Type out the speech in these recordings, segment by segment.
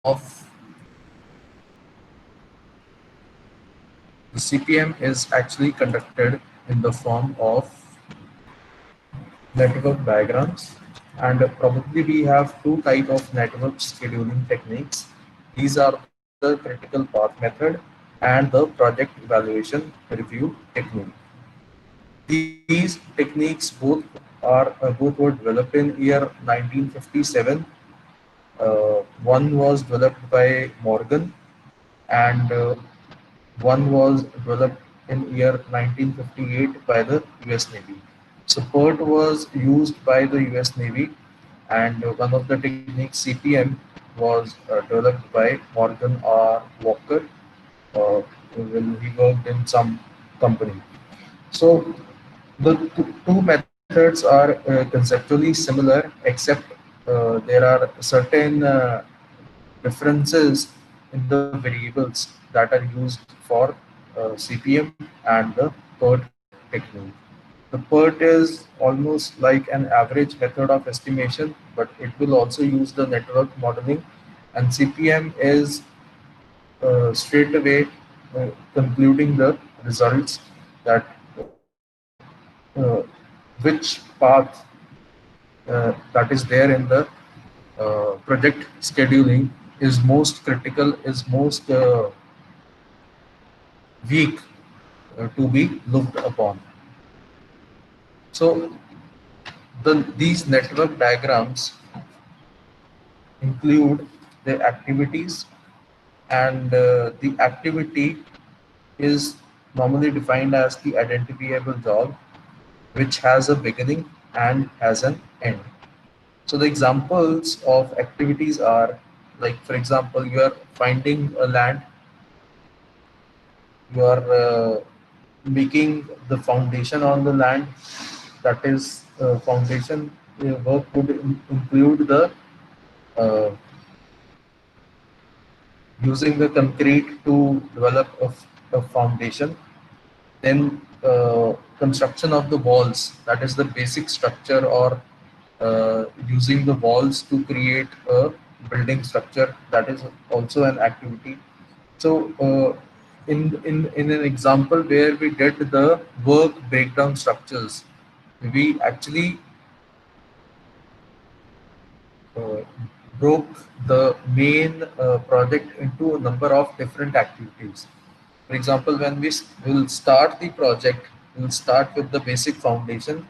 the CPM is actually conducted in the form of network diagrams, and probably we have two type of network scheduling techniques. These are the critical path method and the project evaluation review technique. These techniques both were developed in year 1957. One was developed by Morgan, and one was developed in year 1958 by the US Navy. So PERT was used by the US Navy, and one of the techniques, CPM, was developed by Morgan R. Walker when he worked in some company. So the two methods are conceptually similar, except there are certain differences in the variables that are used for CPM and the PERT technique. The PERT is almost like an average method of estimation, but it will also use the network modeling, and CPM is straight away concluding the results that which path that is there in the project scheduling is most critical, is most weak to be looked upon. So these network diagrams include the activities, and the activity is normally defined as the identifiable job which has a beginning and has an end. So the examples of activities are, like for example, you are finding a land, you are making the foundation on the land. That is foundation work would include the uh, using the concrete to develop a foundation. Then construction of the walls, that is the basic structure, or using the walls to create a building structure, that is also an activity. So in an example where we did the work breakdown structures, we actually uh, broke the main project into a number of different activities. For example, when will start the project, we'll start with the basic foundation,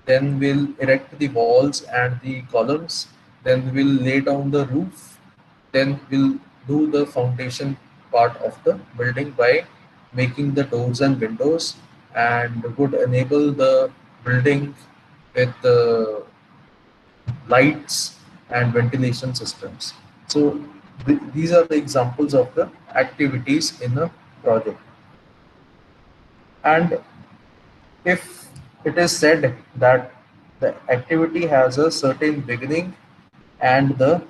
then we'll erect the walls and the columns, then we'll lay down the roof, then we'll do the foundation part of the building by making the doors and windows, and would enable the building with the lights and ventilation systems. So these are the examples of the activities in a project. And if it is said that the activity has a certain beginning and the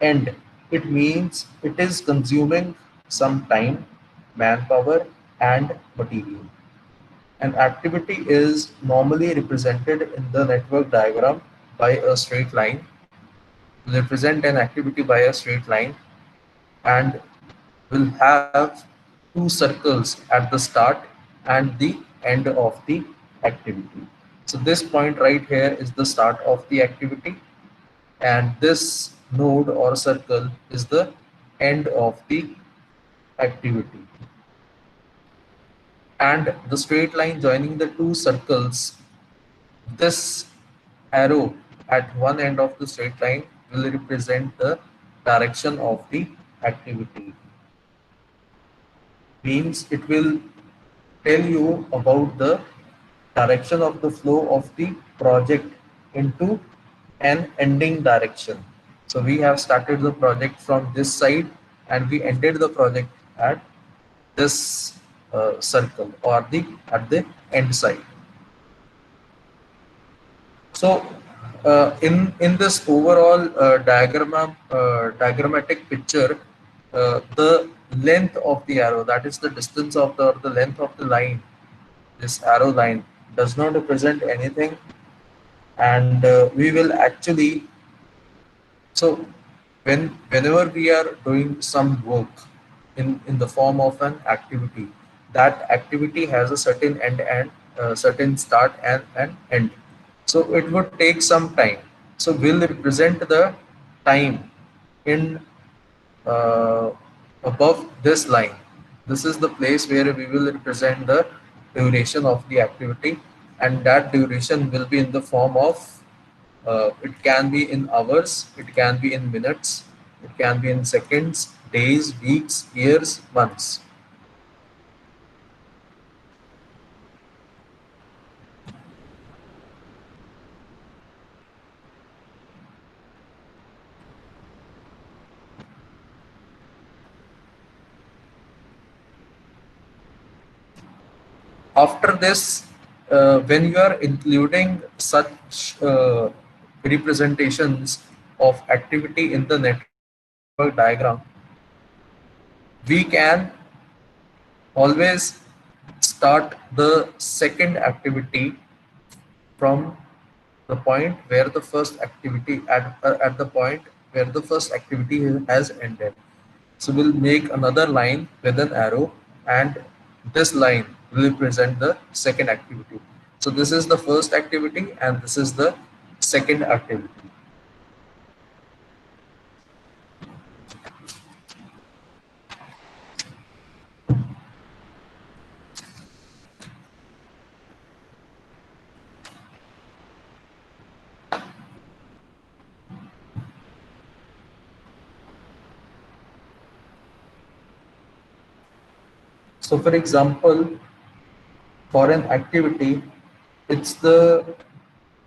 end, it means it is consuming some time, manpower, and material. An activity is normally represented in the network diagram by a straight line. Represent an activity by a straight line, and will have two circles at the start and the end of the activity. So this point right here is the start of the activity, and this node or circle is the end of the activity. And the straight line joining the two circles, this arrow at one end of the straight line will represent the direction of the activity. Means it will tell you about the direction of the flow of the project into an ending direction. So we have started the project from this side, and we ended the project at this circle, or the at the end side. So in this overall diagrammatic picture, the length of the arrow, that is the distance of the length of the line, this arrow line, does not represent anything, and we will actually, so Whenever we are doing some work in the form of an activity, that activity has a certain end and certain start and an end. So it would take some time. So we'll represent the time in uh, above this line. This is the place where we will represent the duration of the activity, and that duration will be in the form of it can be in hours, it can be in minutes, it can be in seconds, days, weeks, years, months. After this, when you are including such representations of activity in the network diagram, we can always start the second activity from the point where the first activity at the point where the first activity has ended. So we'll make another line with an arrow, and this line will represent the second activity. So this is the first activity and this is the second activity. So for example, for an activity, it's the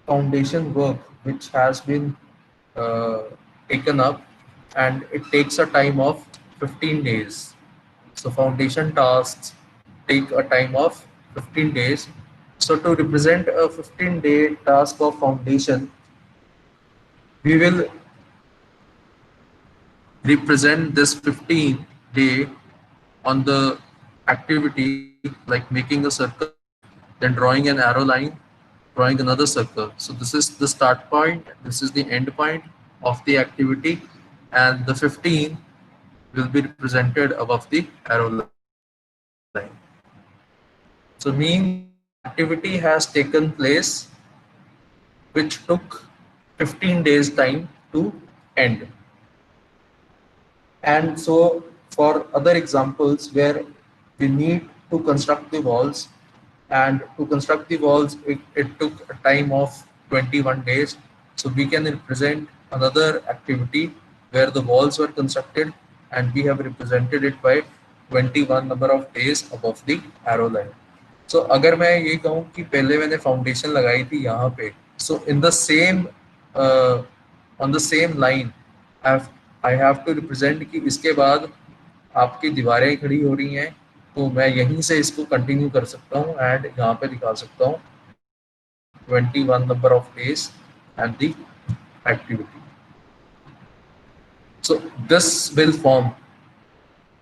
foundation work which has been uh, taken up, and it takes a time of 15 days. So foundation tasks take a time of 15 days. So to represent a 15-day task of foundation, we will represent this 15 day on the activity like making a circle, then drawing an arrow line, drawing another circle. So this is the start point, this is the end point of the activity, and the 15 will be represented above the arrow line. So means the activity has taken place which took 15 days time to end. And so for other examples where we need to construct the walls, and to construct the walls it took a time of 21 days. So we can represent another activity where the walls were constructed, and we have represented it by 21 number of days above the arrow line. So अगर मैं ये कहूँ कि पहले मैंने foundation लगाई थी यहाँ पे, so in the same on the same line I have to represent कि इसके बाद आपकी दीवारें खड़ी हो रही हैं, तो मैं यहीं से इसको कंटिन्यू कर सकता हूँ एंड यहाँ पे दिखा सकता हूँ 21 number of days and the activity. So this will form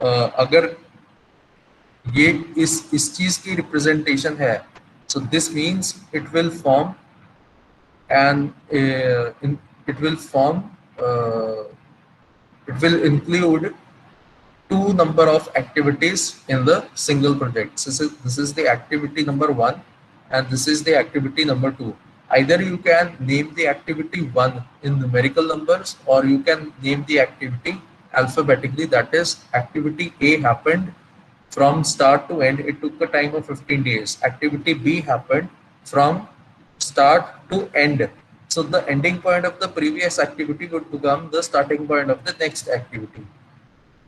अगर ये इस चीज की रिप्रेजेंटेशन है, so this means it will form and it will form uh, it will include two number of activities in the single project. This is the activity number one, and this is the activity number two. Either you can name the activity one in numerical numbers, or you can name the activity alphabetically. That is, activity A happened from start to end. It took a time of 15 days. Activity B happened from start to end. So the ending point of the previous activity would become the starting point of the next activity.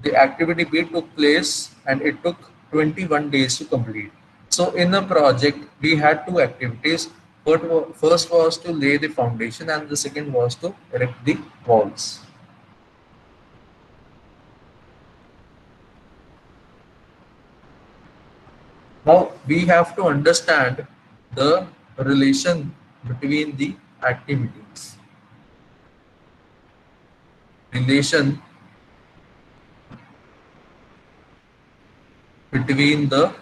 The activity B took place and it took 21 days to complete. So in the project, we had two activities. First was to lay the foundation and the second was to erect the walls. Now we have to understand the relation between the activities. Relation between the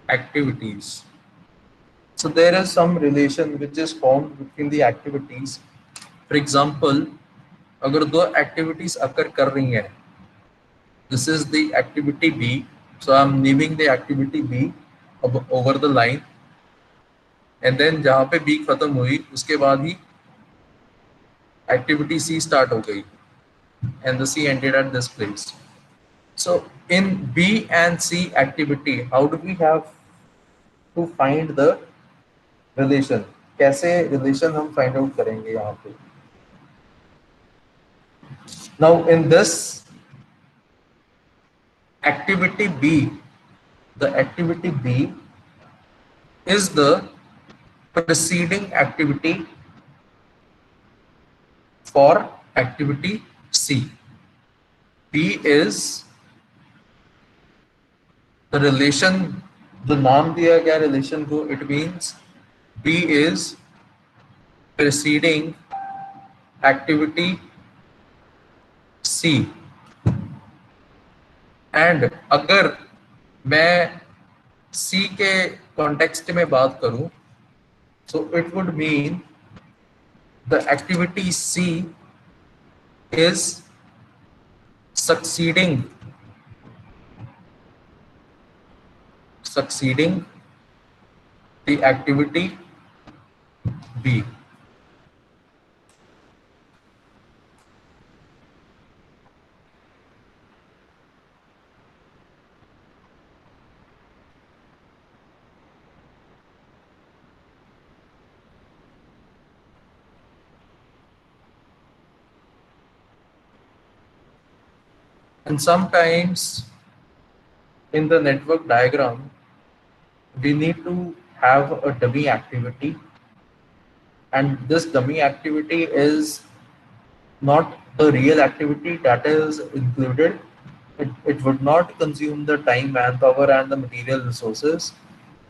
activities. So there is some relation which is formed between the activities. For example, अगर दो activities occur कर रही हैं, this is the activity B. So I'm naming the activity B over the line, and then जहाँ पे B खत्म हुई उसके बाद ही activity C start हो गई, and the C ended at this place. So in B and C activity, how do we have to find the relation? कैसे relation हम find out करेंगे यहाँ पे? Now in this activity B, the activity B is the preceding activity for activity C. B is the relation, the नाम दिया गया relation को, it means B is preceding activity C. And अगर मैं C के context में बात करूं, so it would mean the activity C is succeeding the activity B. And sometimes in the network diagram, we need to have a dummy activity, and this dummy activity is not the real activity that is included. It would not consume the time, manpower, and the material resources.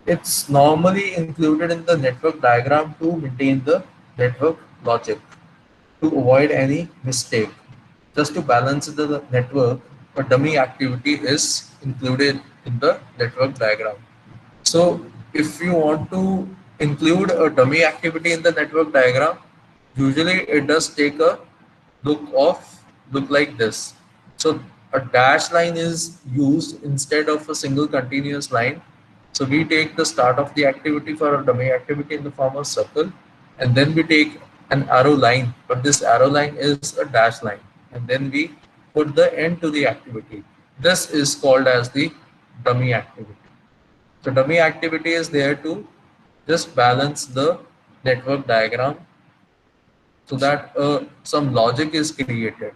It's normally included in the network diagram to maintain the network logic, to avoid any mistake. Just to balance the network, a dummy activity is included in the network diagram. So if you want to include a dummy activity in the network diagram, usually it does take a look of look like this. So a dash line is used instead of a single continuous line. So we take the start of the activity for a dummy activity in the form of circle, and then we take an arrow line, but this arrow line is a dash line, and then we put the end to the activity. This is called as the dummy activity. So dummy activity is there to just balance the network diagram so that some logic is created.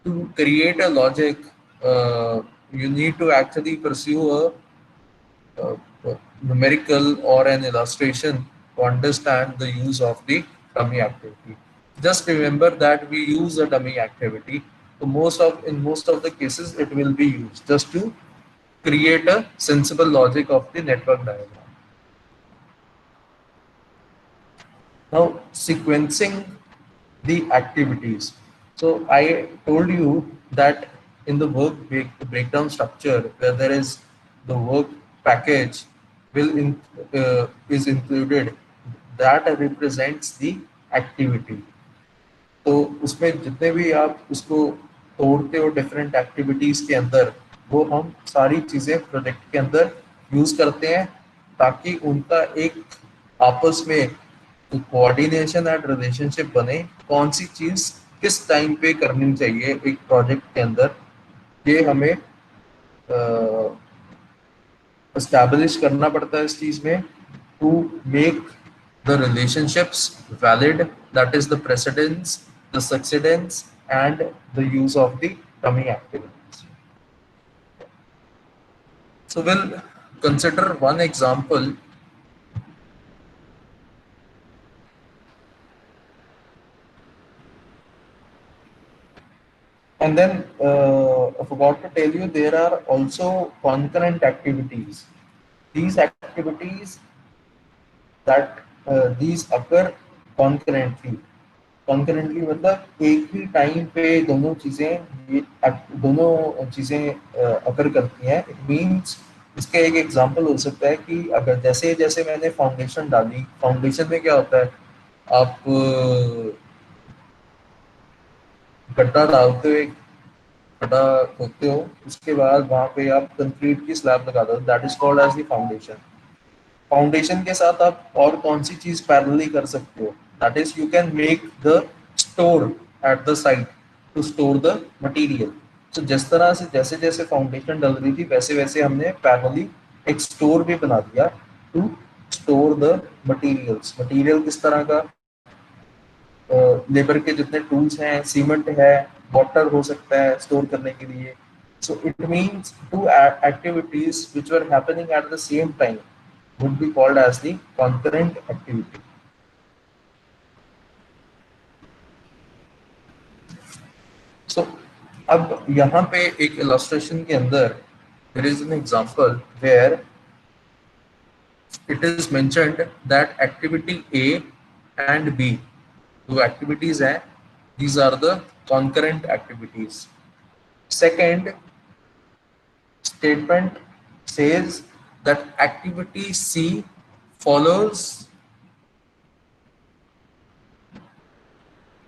To create a logic, you need to actually pursue a numerical or an illustration to understand the use of the dummy activity. Just remember that we use a dummy activity. So in most of the cases, it will be used just to create a sensible logic of the network diagram. Now, sequencing the activities. So I told you that in the breakdown structure, where there is the work package is included, that represents the activity. तो उसमें जितने भी आप उसको तोड़ते हो different activities के अंदर, वो हम सारी चीजें प्रोजेक्ट के अंदर यूज करते हैं ताकि उनका एक आपस में कोऑर्डिनेशन एंड रिलेशनशिप बने, कौन सी चीज किस टाइम पे करनी चाहिए एक प्रोजेक्ट के अंदर, ये हमें एस्टैब्लिश करना पड़ता है इस चीज में to make the relationships valid, that is the precedence, the succedence, and the use of the dummy activities. So we'll consider one example. And then I forgot to tell you, there are also concurrent activities. These activities that these occur concurrently. Concurrently मतलब एक ही time पे दोनों चीजें occur करती हैं. It means इसका एक example हो सकता है कि अगर जैसे जैसे मैंने फाउंडेशन डाली, फाउंडेशन में क्या होता है, आप गड्ढा डालते हो, गड्ढा खोदते हो, उसके बाद वहां पे आप कंक्रीट की स्लैब लगा दो, that is called as the foundation. Foundation के साथ आप और कौन सी चीज पैरेलली कर सकते हो, that is you can make the store at the site to store the material. तो जिस तरह से जैसे जैसे फाउंडेशन डल रही थी वैसे वैसे हमने पैरेलली एक स्टोर भी बना दिया to store the materials. Material किस तरह का, लेबर के जितने टूल्स हैं, सीमेंट है, वाटर हो सकता है स्टोर करने के लिए। So it means two activities which were happening at the same time would be called as the concurrent activity. So अब यहाँ पे एक illustration के अंदर there is an example where it is mentioned that activity A and B, दो activities हैं, these are the concurrent activities. Second statement says that activity C follows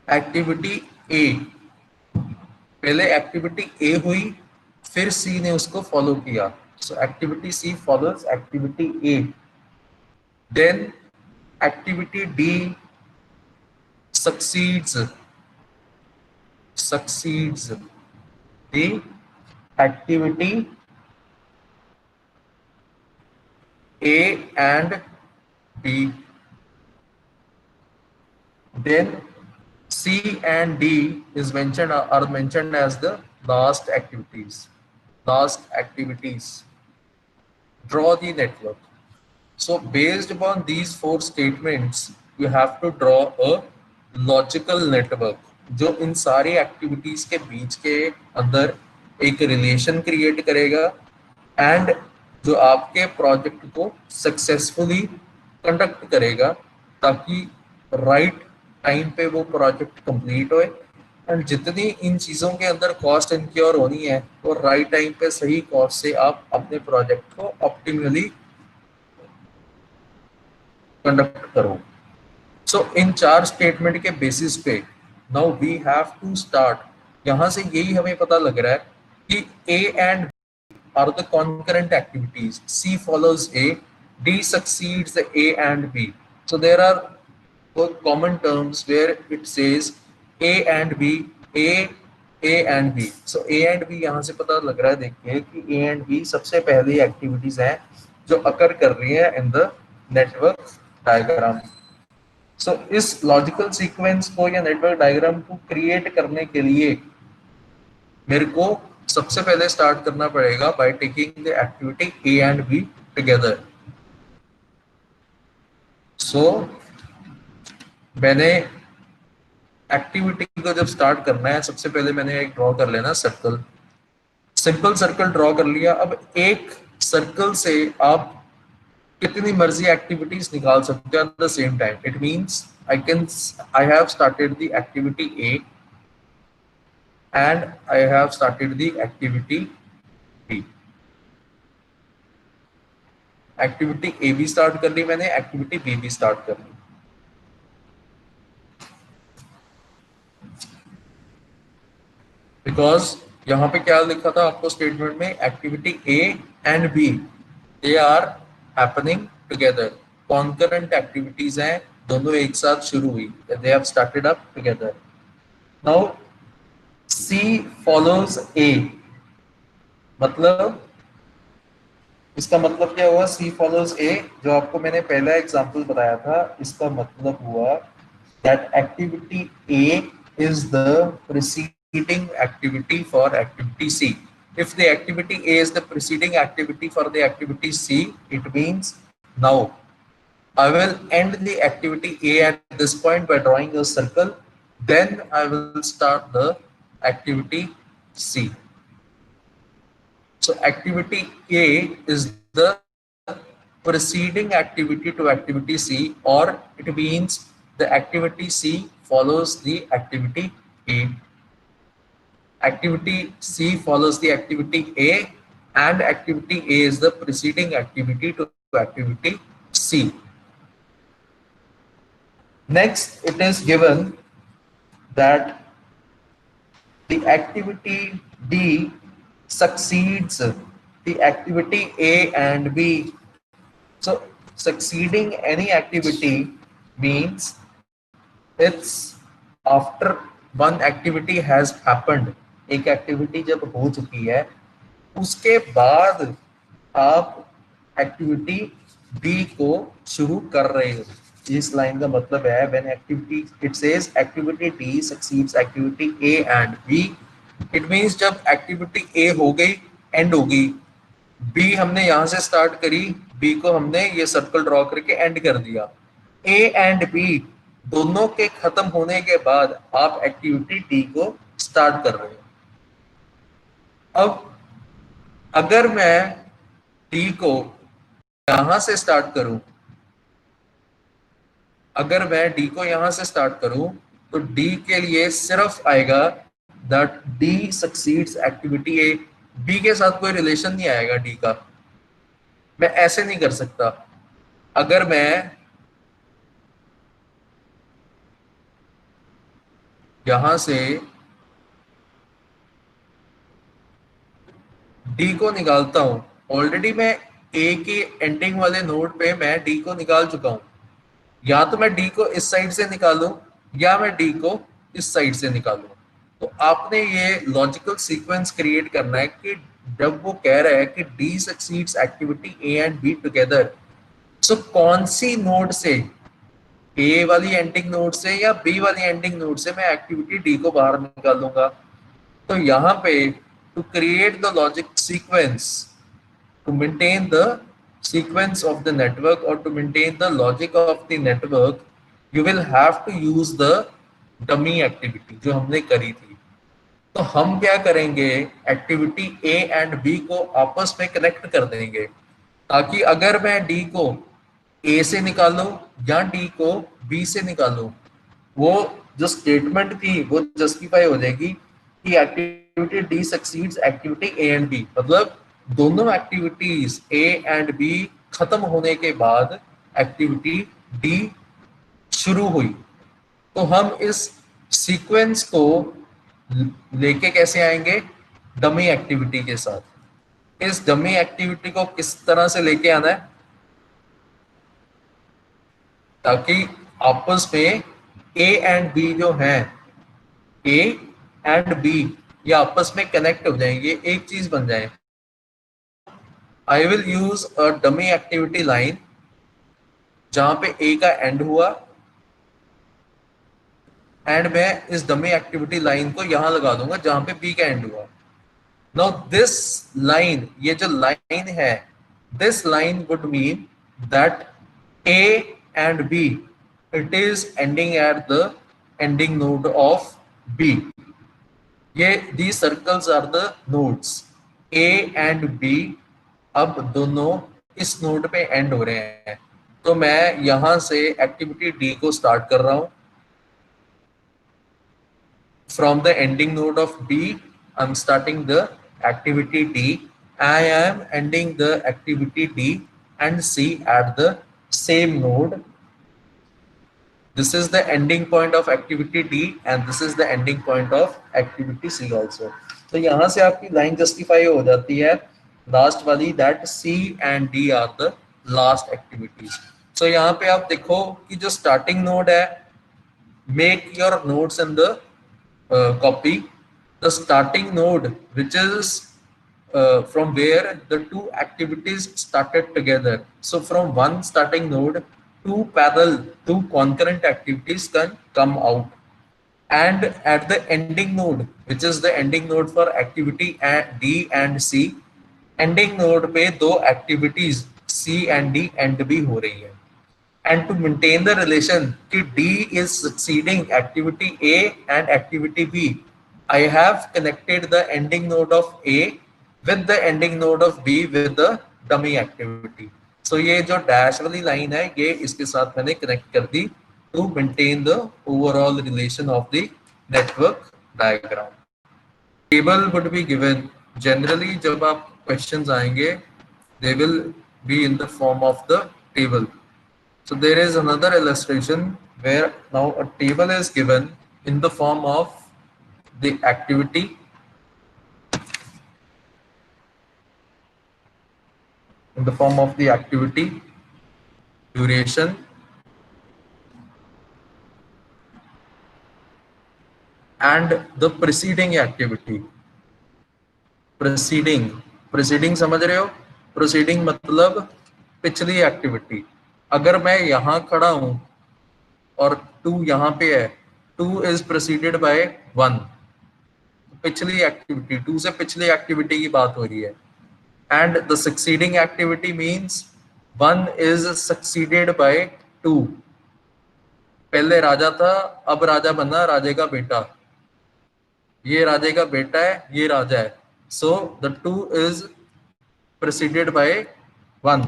activity A। पहले activity A हुई, फिर C ने उसको follow किया, so activity C follows activity A. Then activity D succeeds succeeds the activity A and B. Then C and D is mentioned, are mentioned as the last activities. Last activities. Draw the network. So based upon these four statements, you have to draw a logical network जो इन सारी activities के बीच के अंदर एक relation create करेगा and जो आपके project को सक्सेसफुली कंडक्ट करेगा, ताकि राइट टाइम पे वो प्रोजेक्ट कंप्लीट होए। एंड जितनी इन चीज़ों के अंदर कॉस्ट इनक्योर होनी है, तो राइट टाइम पे सही कॉस्ट से आप अपने प्रोजेक्ट को ऑप्टिमली कंडक्ट करो। सो इन चार स्टेटमेंट के बेसिस पे now we have to start. यहां से यही हमें पता लग रहा है कि A and are the concurrent activities. C follows A, D succeeds the A and B. So there are common terms where it says A and B, A and B. So A and B यहाँ से पता लग रहा है, देखिए कि A and B सबसे पहली एक्टिविटीज हैं जो अकर कर रही है इन द नेटवर्क डायग्राम। सो इस लॉजिकल सीक्वेंस को या नेटवर्क डायग्राम को क्रिएट करने के लिए मेरे को सबसे पहले स्टार्ट करना पड़ेगा by taking the activity A and B together. So मैंने एक्टिविटी को जब स्टार्ट करना है, सबसे पहले मैंने एक ड्रॉ कर लेना सर्कल, सिंपल सर्कल ड्रॉ कर लिया। अब एक सर्कल से आप कितनी मर्जी एक्टिविटीज निकाल सकते हो eight the same time. It means I have started the activity A and I have started the activity B. Activity ए भी स्टार्ट कर ली मैंने, एक्टिविटी बी भी स्टार्ट कर ली। बिकॉज यहाँ पे क्या लिखा था आपको स्टेटमेंट में, activity A and B they are happening together, concurrent activities हैं, दोनों एक साथ शुरू हुई, they have started up together. Now C follows A, मतलब इसका मतलब क्या हुआ, C follows A, जो आपको मैंने पहला एग्जांपल बताया था, इसका मतलब हुआ that activity A is the preceding activity for activity C. If the activity A is the preceding activity for the activity C, it means now I will end the activity A at this point by drawing a circle, then I will start the activity C. So activity A is the preceding activity to activity C, or it means the activity C follows the activity A. Activity C follows the activity A, and activity A is the preceding activity to activity C. Next, it is given that the activity D succeeds the activity A and B. So succeeding any activity means it's after one activity has happened, एक activity जब हो चुकी है उसके बाद आप activity B को शुरू कर रहे हो। इस लाइन का मतलब है when activity it says activity D succeeds activity A and B, it means जब एक्टिविटी ए हो गई, एंड हो गई, बी हमने यहां से स्टार्ट करी, बी को हमने ये सर्कल ड्रॉ करके एंड कर दिया, ए एंड बी दोनों के खत्म होने के बाद आप एक्टिविटी डी को स्टार्ट कर रहे हो। अब अगर मैं डी को यहां से स्टार्ट करूं, अगर मैं डी को यहां से स्टार्ट करूं तो डी के लिए सिर्फ आएगा that D succeeds activity A, B के साथ कोई रिलेशन नहीं आएगा डी का। मैं ऐसे नहीं कर सकता। अगर मैं यहां से डी को निकालता हूं, ऑलरेडी मैं ए की एंडिंग वाले नोड पे मैं डी को निकाल चुका हूं, या तो मैं डी को इस साइड से निकालूं या मैं डी को इस साइड से निकालूं। तो आपने ये लॉजिकल सीक्वेंस क्रिएट करना है कि जब वो कह रहा है कि D succeeds activity A and B together, so कौन सी नोड से, ए वाली एंडिंग नोड से या बी वाली एंडिंग नोड से मैं एक्टिविटी डी को बाहर निकालूंगा। तो यहाँ पे to create the logic sequence, to maintain the sequence of the network or to maintain the logic of the network, you will have to use the dummy activity जो हमने करी थी। तो हम क्या करेंगे, एक्टिविटी ए एंड बी को आपस में कनेक्ट कर देंगे, ताकि अगर मैं डी को ए से निकालूं या डी को बी से निकालूं, वो जो स्टेटमेंट थी वो जस्टिफाई हो जाएगी कि activity D succeeds activity A and B, मतलब दोनों एक्टिविटीज ए एंड बी खत्म होने के बाद एक्टिविटी डी शुरू हुई। तो हम इस सीक्वेंस को लेके कैसे आएंगे, डमी एक्टिविटी के साथ। इस डमी एक्टिविटी को किस तरह से लेके आना है, ताकि आपस में ए एंड बी जो है, ए एंड बी ये आपस में कनेक्ट हो जाएंगे, एक चीज बन जाए। I will use a dummy activity line जहां पे A का एंड हुआ, एंड मैं इस डमी एक्टिविटी लाइन को यहां लगा दूंगा जहां पे B का एंड हुआ। नाउ दिस लाइन, ये जो लाइन है, this line would mean that A and B it is ending at the ending node of B. ये these circles are the nodes A and B, अब दोनों इस node पे and हो रहे हैं। तो मैं यहां से एक्टिविटी डी को स्टार्ट कर रहा हूं, from the ending node of B I am starting the activity D, I am ending the activity D and C at the same node. This is the ending point of activity D and this is the ending point of activity C also. तो यहां से आपकी line justify हो जाती है last वाली, that C and D are the last activities. So यहाँ पे आप देखो कि जो स्टार्टिंग नोड है, make your nodes in the copy, the starting node which is from where the two activities started together. So from one starting node, two concurrent activities can come out, and at the ending node, which is the ending node for activity D and C, ending node पे दो activities C and D and B हो रही है, and to maintain the relation कि D is succeeding activity A and activity B, I have connected the ending node of A with the ending node of B with the dummy activity. So ये जो dash वाली line है, ये इसके साथ मैंने connect कर दी to maintain the overall relation of the network diagram. Table would be given generally जब आप क्वेश्चंस आएंगे, they will be in the form of the table. So there is another illustration where now a table is given in the form of the activity, in the form of the activity, duration, and the preceding activity. Proceeding समझ रहे हो? Proceeding मतलब पिछली activity. अगर मैं यहां खड़ा हूं और 2 यहां पे है, 2 इज प्रोसीडेड बाय 1, पिछली एक्टिविटी, 2 से पिछली एक्टिविटी की बात हो रही है। And the succeeding activity means 1 is succeeded by 2। पहले राजा था, अब राजा बना राजे का बेटा, ये राजे का बेटा है, ये राजा है। So the 2 is preceded by 1.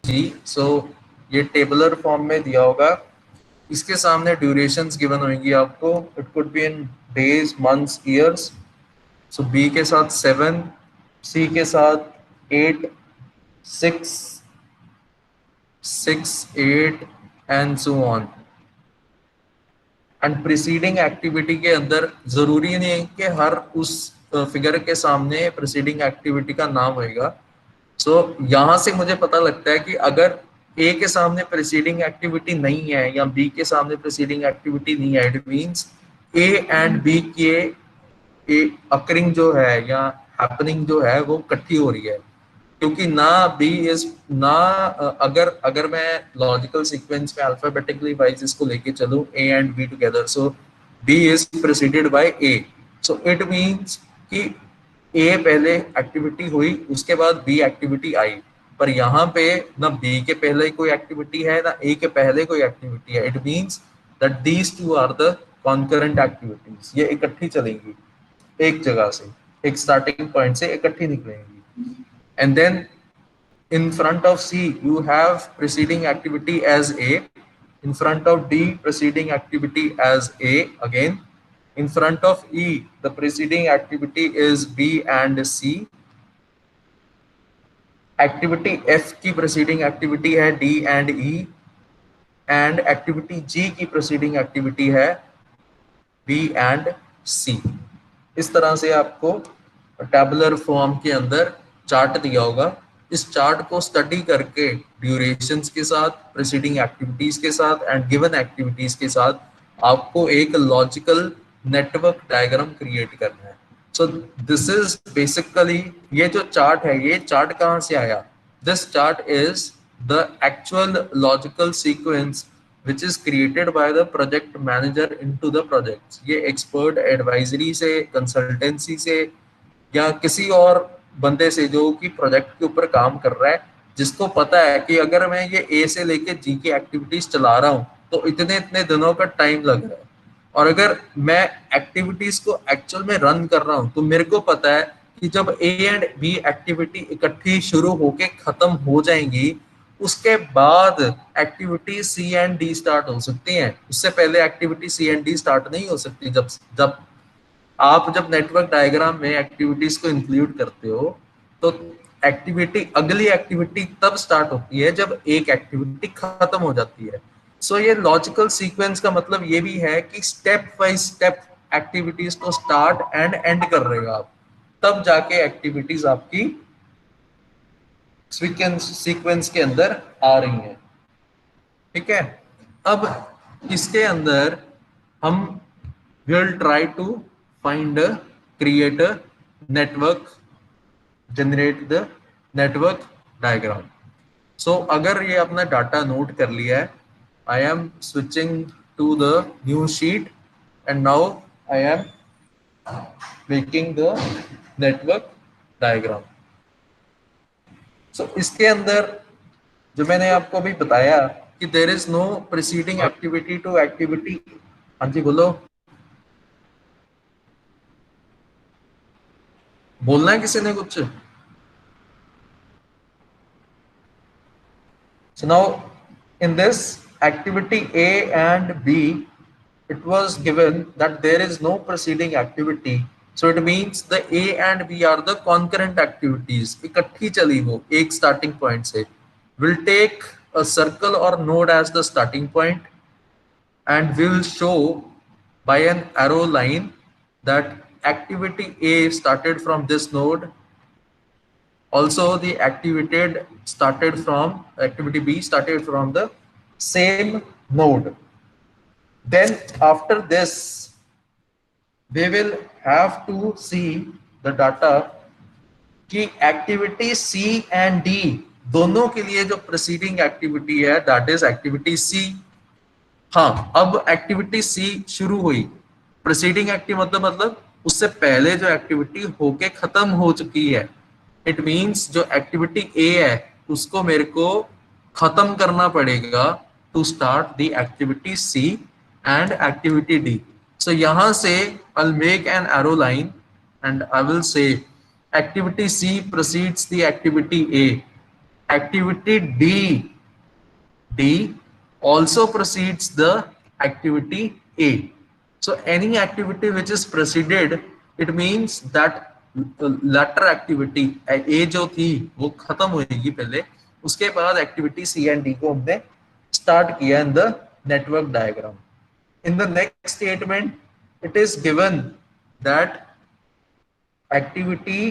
जी, सो ये टेबलर फॉर्म में दिया होगा, इसके सामने ड्यूरेशंस गिवन होंगी आपको, it could be in days, months, years. So B के साथ 7, सी के साथ 8, 6, 8 and so on. And preceding activity के अंदर जरूरी नहीं है कि हर उस फिगर के सामने प्रीसीडिंग एक्टिविटी का नाम होगा। सो यहां से मुझे पता लगता है कि अगर ए के सामने प्रीसीडिंग एक्टिविटी नहीं है या बी के सामने प्रीसीडिंग एक्टिविटी नहीं है, it means A and B के अकरिंग जो है या हैपनिंग जो है वो इकट्ठी हो रही है। क्योंकि ना बी इज ना, अगर अगर मैं लॉजिकल सीक्वेंस में अल्फाबेटिकली वाइज इसको लेके चलूं A and B together, so B is preceded by A, so it means कि ए पहले एक्टिविटी हुई, उसके बाद बी एक्टिविटी आई। पर यहाँ पे ना बी के पहले कोई एक्टिविटी है ना ए के पहले कोई एक्टिविटी है। It means that these two are the concurrent activities, ये इकट्ठी चलेंगी एक जगह से, एक स्टार्टिंग पॉइंट से इकट्ठी निकलेंगी। And then in front of C you have preceding activity as A, in front of D preceding activity as A again, in front of E the preceding activity is B and C, activity F की preceding activity है D and E, and activity G की preceding activity है B and C। इस तरह से आपको tabular form के अंदर चार्ट दिया होगा। इस चार्ट को स्टडी करके ड्यूरेशंस के साथ, प्रीसीडिंग एक्टिविटीज के साथ एंड गिवन एक्टिविटीज के साथ आपको एक लॉजिकल नेटवर्क डायग्राम क्रिएट करना है। सो दिस इज बेसिकली, ये जो चार्ट है, ये चार्ट कहाँ से आया? This chart is the actual logical sequence which is created by the project manager into the projects। ये एक्सपर्ट एडवाइजरी से, कंसल्टेंसी से या किसी और बंदे से जो कि प्रोजेक्ट के ऊपर काम कर रहा है, जिसको पता है कि अगर मैं ये ए से लेके जी की एक्टिविटीज चला रहा हूँ तो इतने इतने दिनों का टाइम लग रहा है, और अगर मैं एक्टिविटीज को एक्चुअल में रन कर रहा हूँ तो मेरे को पता है कि जब ए एंड बी एक्टिविटी इकट्ठी शुरू होके खत्म हो जाएंगी, उसके बाद activity C and D start हो सकती हैं। उससे पहले activity C and D start नहीं हो सकती। जब जब आप जब नेटवर्क डायग्राम में एक्टिविटीज को इंक्लूड करते हो तो एक्टिविटी, अगली एक्टिविटी तब स्टार्ट होती है जब एक एक्टिविटी खत्म हो जाती है। सो ये लॉजिकल सीक्वेंस का मतलब ये भी है कि स्टेप बाय स्टेप एक्टिविटीज को स्टार्ट एंड एंड कर रहे हो आप, तब जाके एक्टिविटीज आपकी सीक्वेंस के अंदर आ रही हैं। ठीक है, अब इसके अंदर हम will try to find, create a network generate the network diagram. So अगर ये अपना डाटा नोट कर लिया है, I am switching to the new sheet and now I am making the network diagram. So इसके अंदर जो मैंने आपको अभी बताया कि there is no preceding activity to activity. हाँ जी बोलो, बोलना है किसी ने कुछ? So now in this activity A and B, it was given that there is no preceding activity. So it means the A and B are the concurrent activities. इकट्ठी चली वो एक starting point से. Will take a circle or node as the starting point and will show by an arrow line that activity A started from this node. Also, the activity B started from the same node. Then after this, we will have to see the data कि activity C and D दोनों के लिए जो preceding activity है that is activity सी. हाँ, अब activity सी शुरू हुई. प्रीसीडिंग एक्टिव मतलब उससे पहले जो एक्टिविटी होके खत्म हो चुकी है. इट मींस जो एक्टिविटी ए है उसको मेरे को खत्म करना पड़ेगा to start the activity C and activity D. So यहां से I make an arrow line and I will say activity C precedes the activity A. Activity D also precedes the activity A. So any activity which is preceded, it means that latter activity A जो थी वो खत्म होगी पहले, उसके बाद activity C and D को हमने start किया in the network diagram. In the next statement, it is given that activity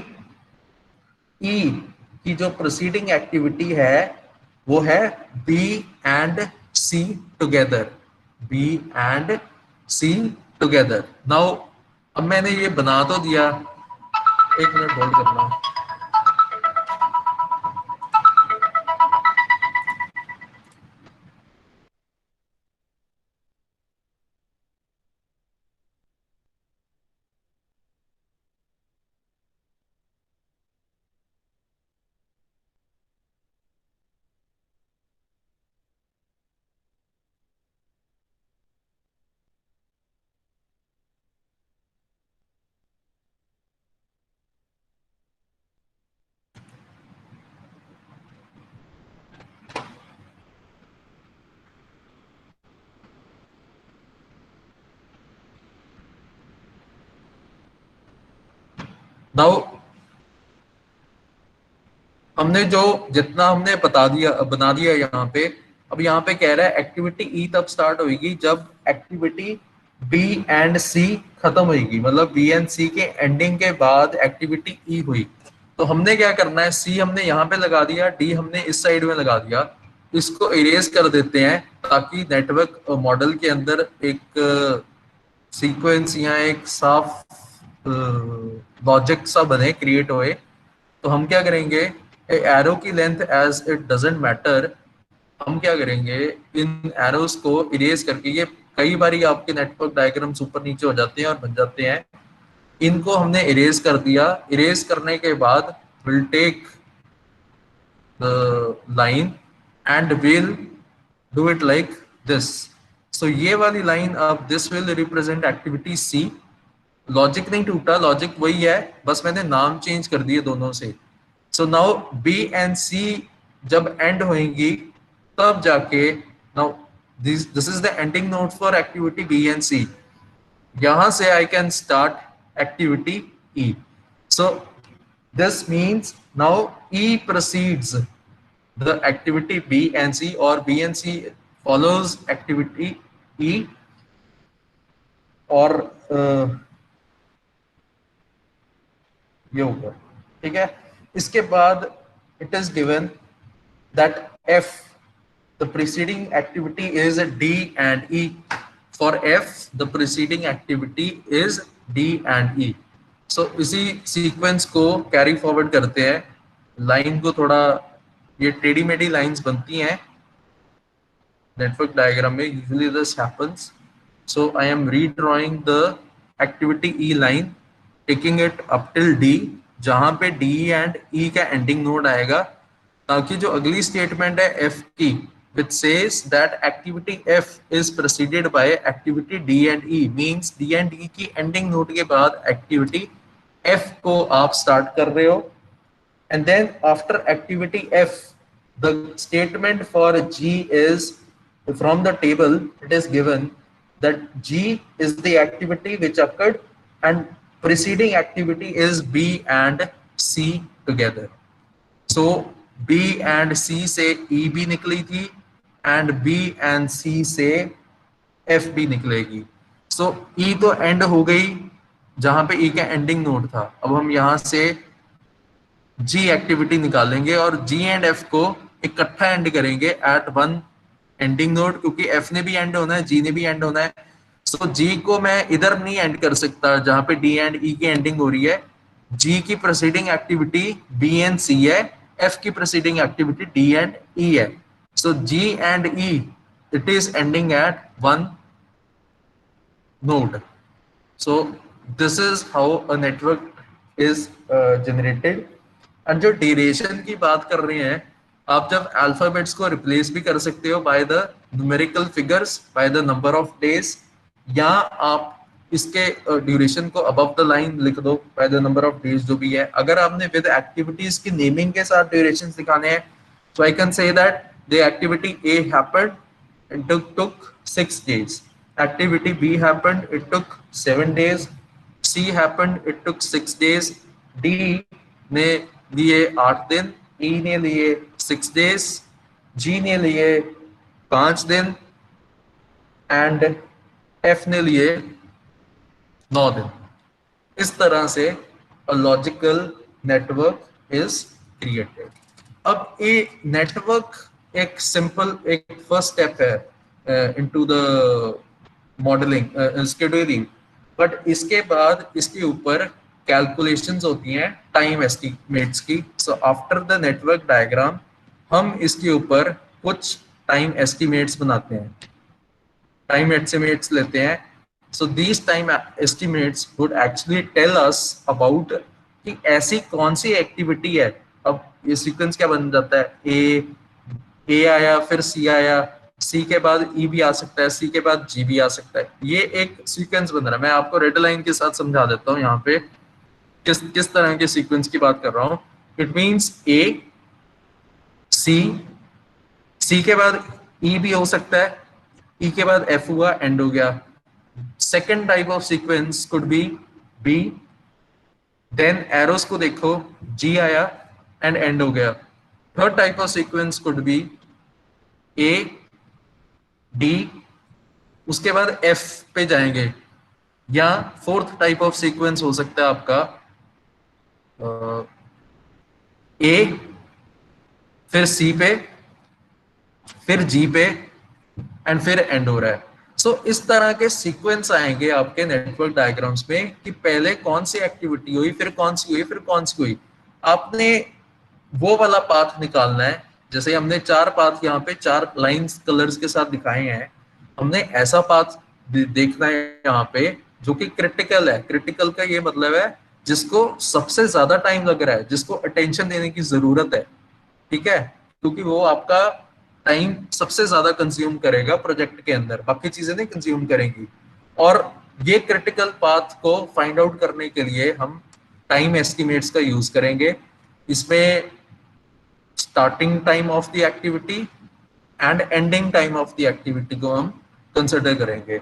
E की जो प्रोसीडिंग एक्टिविटी है वो है B and C together. B and C together. Now अब मैंने ये बना तो दिया, एक मिनट होल्ड करना. नाउ हमने जो जितना हमने बना दिया यहाँ पे. अब यहाँ पे कह रहा है एक्टिविटी ई तब स्टार्ट होगी जब एक्टिविटी बी एंड सी खत्म होगी, मतलब बी एंड सी के एंडिंग के बाद एक्टिविटी ई हुई. तो हमने क्या करना है, सी हमने यहाँ पे लगा दिया, डी हमने इस साइड में लगा दिया. इसको इरेज कर देते हैं ताकि नेटवर्क मॉडल के अंदर एक सीक्वेंस या एक साफ लॉजिक सा बने, क्रिएट होए. तो हम क्या करेंगे, एरो की length as it doesn't matter, हम क्या करेंगे इन एरोस को इरेज करके, ये कई बार आपके नेटवर्क डायग्राम्स ऊपर नीचे हो जाते हैं और बन जाते हैं, इनको हमने इरेज कर दिया. इरेज करने के बाद will take the line and will do it like this. So ये वाली लाइन, अब this will represent activity C. Logic नहीं टूटा, लॉजिक वही है, बस मैंने नाम चेंज कर दिए दोनों से. So now B and C जब एंड होंगी तब जाके, now this is the ending note for activity B and C. यहां से I can start activity E. So this means now E proceeds the activity B and C और B and C follows activity E. और ये होगा, ठीक है. इसके बाद it is given that F the preceding activity is D and E. For F the preceding activity is D and E. So इसी sequence को कैरी फॉरवर्ड करते हैं, लाइन को थोड़ा, ये टेढ़ी मेढ़ी लाइंस बनती हैं नेटवर्क डायग्राम में, usually this happens. So I am redrawing the activity E line, taking it up till D, जहां पे डी एंड ई का एंडिंग नोड आएगा, ताकि जो अगली स्टेटमेंट है एफ की, which says that activity F is preceded by activity D and E, means D and E की ending node के बाद activity F को आप start कर रहे हो, and then after activity F the statement for G is, from the table it is given that G is the activity which occurred and preceding activity is B and C together. So B and C से E भी निकली थी and B and C से F भी निकलेगी. सो ई तो and हो गई जहां पे ई का एंडिंग नोड था. अब हम यहां से जी एक्टिविटी निकालेंगे और जी एंड एफ को इकट्ठा एंड करेंगे एट वन एंडिंग नोड, क्योंकि एफ ने भी एंड होना है, जी ने भी एंड होना है. सो जी को मैं इधर नहीं एंड कर सकता जहां पे डी एंड ई की एंडिंग हो रही है. जी की proceeding activity B and C है, एफ की proceeding activity D and E है. So G and E it is ending at one node. So this is how a network is generated. and जो duration की बात कर रहे हैं, आप जब अल्फाबेट्स को रिप्लेस भी कर सकते हो by the numerical figures, by the number of days, या आप इसके ड्यूरेशन को अबव द लाइन लिख दो by the number of days जो भी है. अगर आपने विद एक्टिविटीज की नेमिंग के साथ ड्यूरेशन दिखाने हैं, so I can say that the activity A happened and took 6 days. Activity B happened, it took 7 days. C happened, it took 6 days. D ने लिए 8 दिन, E ने लिए 6 days, G ने लिए 5 दिन एंड F ने लिए 9 दिन. इस तरह से a logical network is created. अब ये नेटवर्क एक सिंपल एक फर्स्ट स्टेप है into the modelling scheduling, but इसके बाद इसके ऊपर कैलकुलेशंस होती हैं टाइम एस्टिमेट्स की. So after the network diagram हम इसके ऊपर कुछ टाइम एस्टिमेट्स बनाते हैं, टाइम एस्टिमेट्स लेते हैं. So these time estimates would actually tell us about कि ऐसी कौन सी एक्टिविटी है. अब ये सीक्वेंस क्या बन जाता है, ए आया, फिर सी आया, सी के बाद ई भी आ सकता है, सी के बाद जी भी आ सकता है. ये एक सीक्वेंस बन रहा है. मैं आपको रेड लाइन के साथ समझा देता हूँ यहाँ पे किस तरह के सीक्वेंस की बात कर रहा हूँ. इट मीन्स ए, सी के बाद ई भी हो सकता है, ई के बाद एफ हुआ, एंड हो गया. Second type of sequence could be B, then arrows को देखो, जी आया एंड एंड हो गया. Third type of sequence could be A D, उसके बाद एफ पे जाएंगे. या फोर्थ टाइप ऑफ सीक्वेंस हो सकता है आपका ए, फिर सी पे, फिर जी पे, एंड फिर एंड हो रहा है. सो इस तरह के सीक्वेंस आएंगे आपके नेटवर्क डायग्राम्स में कि पहले कौन सी एक्टिविटी हुई, फिर कौन सी हुई, फिर कौन सी हुई. आपने वो वाला पाथ निकालना है. जैसे हमने 4 पाथ यहाँ पे 4 लाइंस कलर्स के साथ दिखाए हैं, हमने ऐसा पाथ देखना है यहाँ पे जो कि क्रिटिकल है. क्रिटिकल का ये मतलब है जिसको सबसे ज्यादा टाइम लग रहा है, जिसको अटेंशन देने की जरूरत है, ठीक है, क्योंकि वो आपका टाइम सबसे ज्यादा कंज्यूम करेगा प्रोजेक्ट के अंदर, बाकी चीजें नहीं कंज्यूम करेंगी. और ये क्रिटिकल पाथ को फाइंड आउट करने के लिए हम टाइम एस्टिमेट्स का यूज करेंगे. इसमें starting time of the activity and ending time of the activity को हम कंसिडर करेंगे.